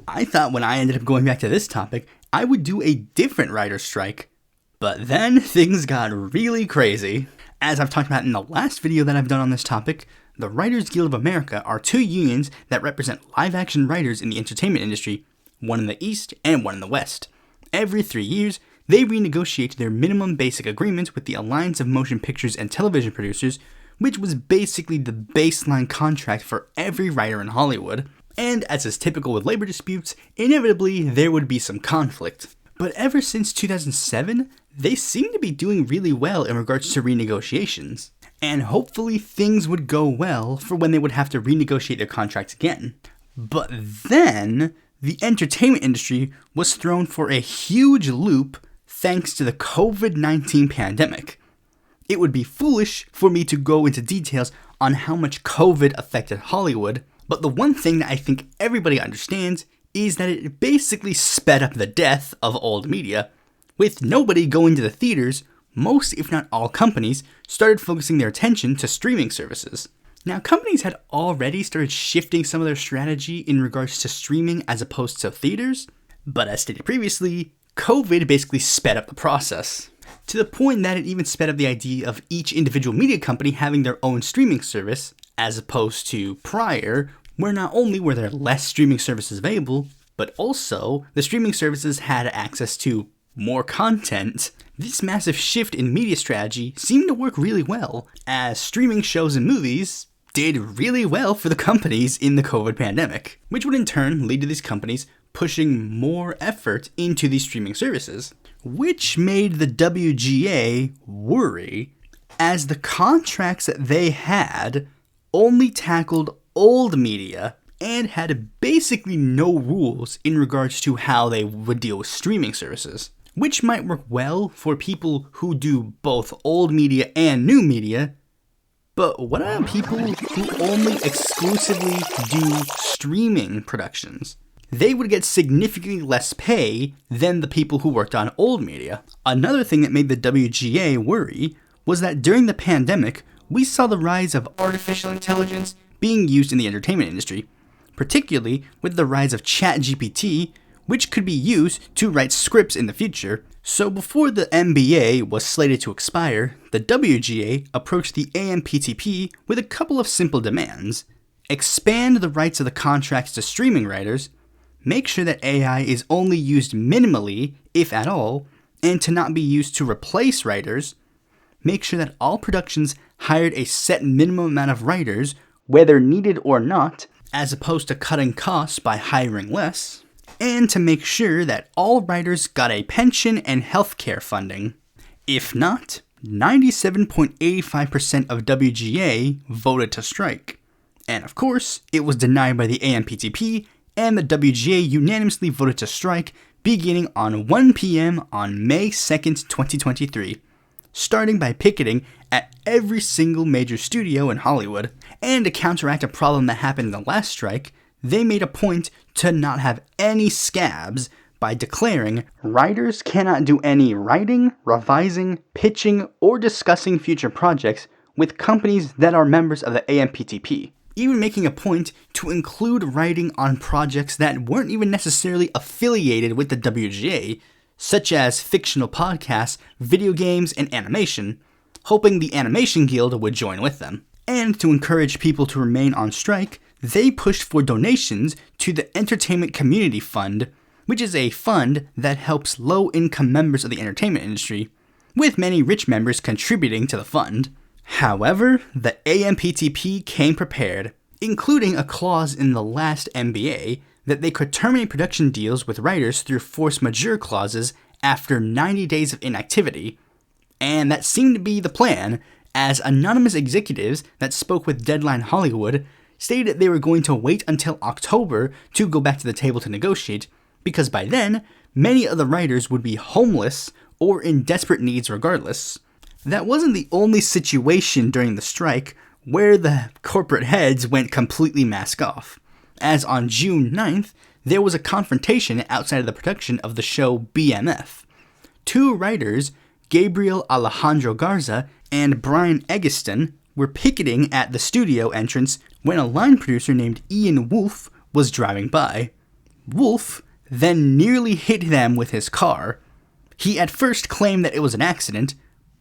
I thought when I ended up going back to this topic, I would do a different writer's strike. But then things got really crazy. As I've talked about in the last video that I've done on this topic, the Writers Guild of America are two unions that represent live-action writers in the entertainment industry, one in the East and one in the West. Every 3 years, they renegotiate their minimum basic agreements with the Alliance of Motion Pictures and Television Producers, which was basically the baseline contract for every writer in Hollywood. And as is typical with labor disputes, inevitably there would be some conflict. But ever since 2007, they seem to be doing really well in regards to renegotiations. And hopefully things would go well for when they would have to renegotiate their contracts again. But then, the entertainment industry was thrown for a huge loop thanks to the COVID-19 pandemic. It would be foolish for me to go into details on how much COVID affected Hollywood, but the one thing that I think everybody understands is that it basically sped up the death of old media. With nobody going to the theaters, most if not all companies started focusing their attention to streaming services. Now, companies had already started shifting some of their strategy in regards to streaming as opposed to theaters, but as stated previously, COVID basically sped up the process, to the point that it even sped up the idea of each individual media company having their own streaming service, as opposed to prior, where not only were there less streaming services available, but also the streaming services had access to more content. This massive shift in media strategy seemed to work really well, as streaming shows and movies did really well for the companies in the COVID pandemic, which would in turn lead to these companies pushing more effort into these streaming services, which made the WGA worry, as the contracts that they had only tackled old media and had basically no rules in regards to how they would deal with streaming services, which might work well for people who do both old media and new media. But what about people who only exclusively do streaming productions? They would get significantly less pay than the people who worked on old media. Another thing that made the WGA worry was that during the pandemic, we saw the rise of artificial intelligence being used in the entertainment industry, particularly with the rise of ChatGPT, which could be used to write scripts in the future. So before the MBA was slated to expire, the WGA approached the AMPTP with a couple of simple demands. Expand the rights of the contracts to streaming writers, make sure that AI is only used minimally, if at all, and to not be used to replace writers, make sure that all productions hired a set minimum amount of writers, whether needed or not, as opposed to cutting costs by hiring less, and to make sure that all writers got a pension and healthcare funding. If not, 97.85% of WGA voted to strike. And of course, it was denied by the AMPTP, and the WGA unanimously voted to strike beginning on 1 p.m. on May 2nd, 2023, starting by picketing at every single major studio in Hollywood. And to counteract a problem that happened in the last strike, they made a point to not have any scabs by declaring writers cannot do any writing, revising, pitching, or discussing future projects with companies that are members of the AMPTP, even making a point to include writing on projects that weren't even necessarily affiliated with the WGA, such as fictional podcasts, video games, and animation, hoping the Animation Guild would join with them. And to encourage people to remain on strike, they pushed for donations to the Entertainment Community Fund, which is a fund that helps low-income members of the entertainment industry, with many rich members contributing to the fund. However, the AMPTP came prepared, including a clause in the last MBA that they could terminate production deals with writers through force majeure clauses after 90 days of inactivity. And that seemed to be the plan, as anonymous executives that spoke with Deadline Hollywood stated that they were going to wait until October to go back to the table to negotiate, because by then, many of the writers would be homeless or in desperate needs regardless. That wasn't the only situation during the strike where the corporate heads went completely mask off, as on June 9th, there was a confrontation outside of the production of the show BMF. Two writers, Gabriel Alejandro Garza and Brian Eggleston, were picketing at the studio entrance when a line producer named Ian Wolfe was driving by. Wolf then nearly hit them with his car. He at first claimed that it was an accident,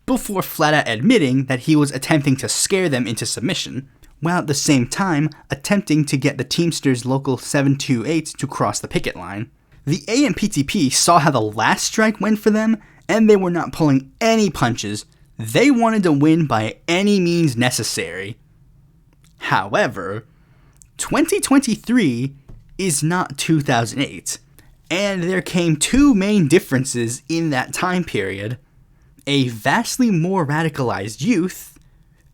before flat out admitting that he was attempting to scare them into submission, while at the same time attempting to get the Teamsters Local 728 to cross the picket line. The AMPTP saw how the last strike went for them, and they were not pulling any punches. They wanted to win by any means necessary. However, 2023 is not 2008, and there came two main differences in that time period: a vastly more radicalized youth,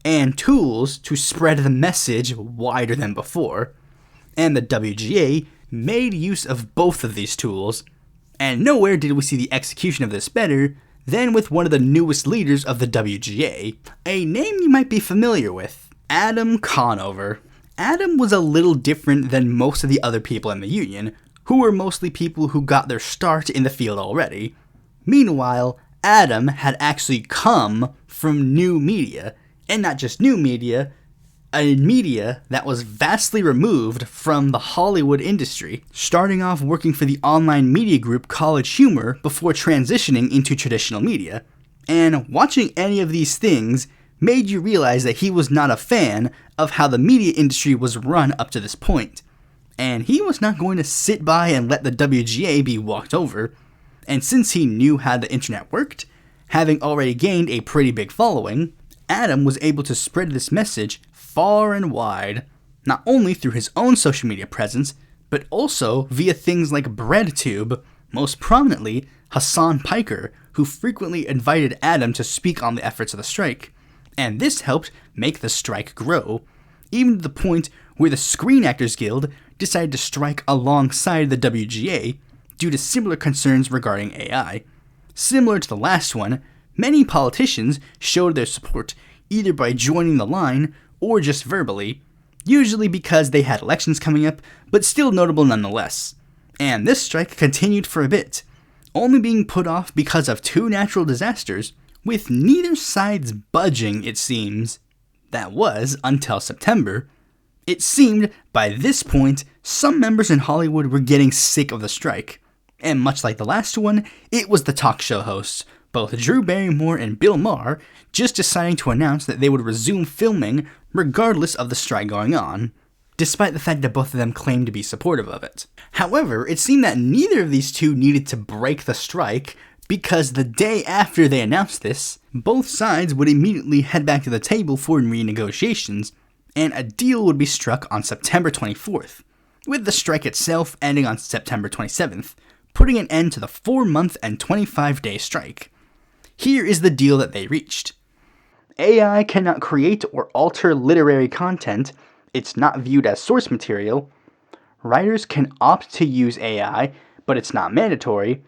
and tools to spread the message wider than before. And the WGA made use of both of these tools, and nowhere did we see the execution of this better than with one of the newest leaders of the WGA, a name you might be familiar with, Adam Conover. Adam was a little different than most of the other people in the union, who were mostly people who got their start in the field already. Meanwhile, Adam had actually come from new media, and not just new media, a media that was vastly removed from the Hollywood industry, starting off working for the online media group College Humor before transitioning into traditional media. And watching any of these things made you realize that he was not a fan of how the media industry was run up to this point, and he was not going to sit by and let the WGA be walked over. And since he knew how the internet worked, having already gained a pretty big following, Adam was able to spread this message far and wide, not only through his own social media presence, but also via things like BreadTube, most prominently Hassan Piker, who frequently invited Adam to speak on the efforts of the strike. And this helped make the strike grow, even to the point where the Screen Actors Guild decided to strike alongside the WGA due to similar concerns regarding AI. Similar to the last one, many politicians showed their support either by joining the line or just verbally, usually because they had elections coming up, but still notable nonetheless. And this strike continued for a bit, only being put off because of two natural disasters, with neither side's budging, it seems. That was until September. It seemed, by this point, some members in Hollywood were getting sick of the strike. And much like the last one, it was the talk show hosts, both Drew Barrymore and Bill Maher, just deciding to announce that they would resume filming regardless of the strike going on, despite the fact that both of them claimed to be supportive of it. However, it seemed that neither of these two needed to break the strike, because the day after they announced this, both sides would immediately head back to the table for renegotiations, and a deal would be struck on September 24th, with the strike itself ending on September 27th, putting an end to the 4-month and 25-day strike. Here is the deal that they reached. AI cannot create or alter literary content. It's not viewed as source material. Writers can opt to use AI, but it's not mandatory.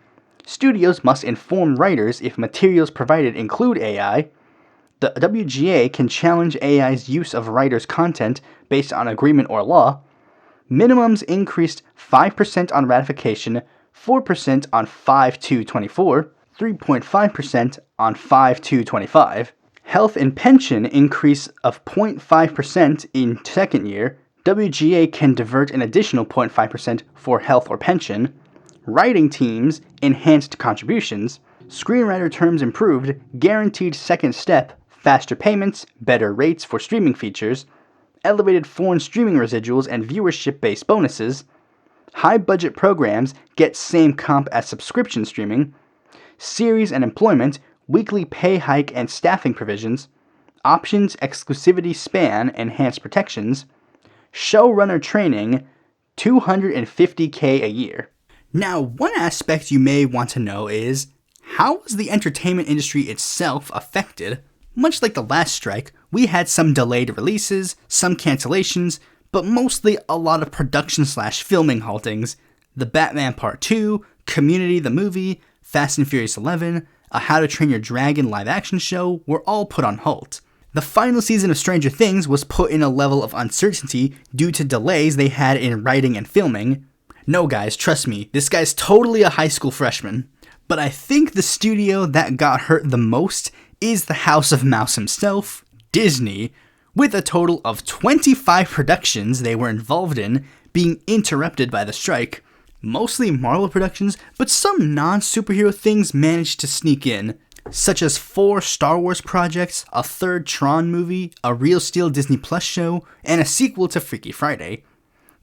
Studios must inform writers if materials provided include AI. The WGA can challenge AI's use of writers' content based on agreement or law. Minimums increased 5% on ratification, 4% on 5/2/24, 3.5% on 5/2/25. Health and pension increase of 0.5% in second year. WGA can divert an additional 0.5% for health or pension. Writing teams enhanced contributions. Screenwriter terms improved. Guaranteed second step. Faster payments. Better rates for streaming features. Elevated foreign streaming residuals and viewership-based bonuses. High-budget programs get same comp as subscription streaming. Series and employment, weekly pay hike and staffing provisions. Options, exclusivity span, enhanced protections. Showrunner training, $250K a year. Now, one aspect you may want to know is, how was the entertainment industry itself affected? Much like the last strike, we had some delayed releases, some cancellations, but mostly a lot of production/filming haltings. The Batman Part 2, Community the movie, Fast and Furious 11, a How to Train Your Dragon live-action show were all put on halt. The final season of Stranger Things was put in a level of uncertainty due to delays they had in writing and filming. No guys, trust me, this guy's totally a high school freshman. But I think the studio that got hurt the most is the House of Mouse himself, Disney, with a total of 25 productions they were involved in being interrupted by the strike, Mostly Marvel productions, but some non-superhero things managed to sneak in, such as 4 Star Wars projects, a 3rd Tron movie, a Real Steel Disney Plus show, and a sequel to Freaky Friday.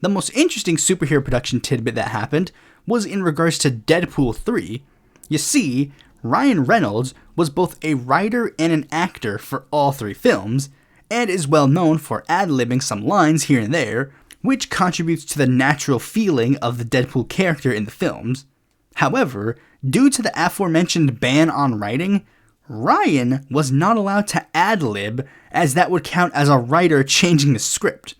The most interesting superhero production tidbit that happened was in regards to Deadpool 3. You see, Ryan Reynolds was both a writer and an actor for all 3 films, and is well known for ad-libbing some lines here and there, which contributes to the natural feeling of the Deadpool character in the films. However, due to the aforementioned ban on writing, Ryan was not allowed to ad-lib, as that would count as a writer changing the script.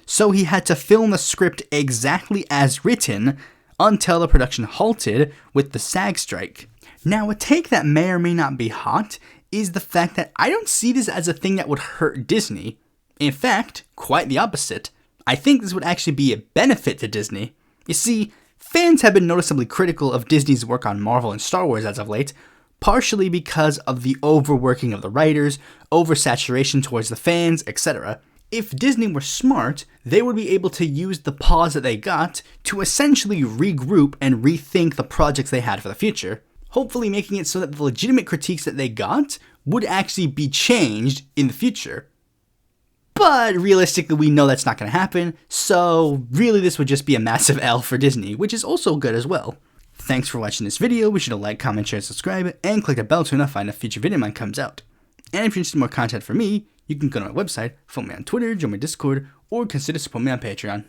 So he had to film the script exactly as written until the production halted with the SAG strike. Now, a take that may or may not be hot is the fact that I don't see this as a thing that would hurt Disney. In fact, quite the opposite. I think this would actually be a benefit to Disney. You see, fans have been noticeably critical of Disney's work on Marvel and Star Wars as of late, partially because of the overworking of the writers, oversaturation towards the fans, etc. If Disney were smart, they would be able to use the pause that they got to essentially regroup and rethink the projects they had for the future, hopefully making it so that the legitimate critiques that they got would actually be changed in the future. But realistically, we know that's not going to happen, so really this would just be a massive L for Disney, which is also good as well. Thanks for watching this video. Be sure to like, comment, share, subscribe, and click the bell to notify when a future video of mine comes out. And if you're interested in more content from me, you can go to my website, follow me on Twitter, join my Discord, or consider supporting me on Patreon.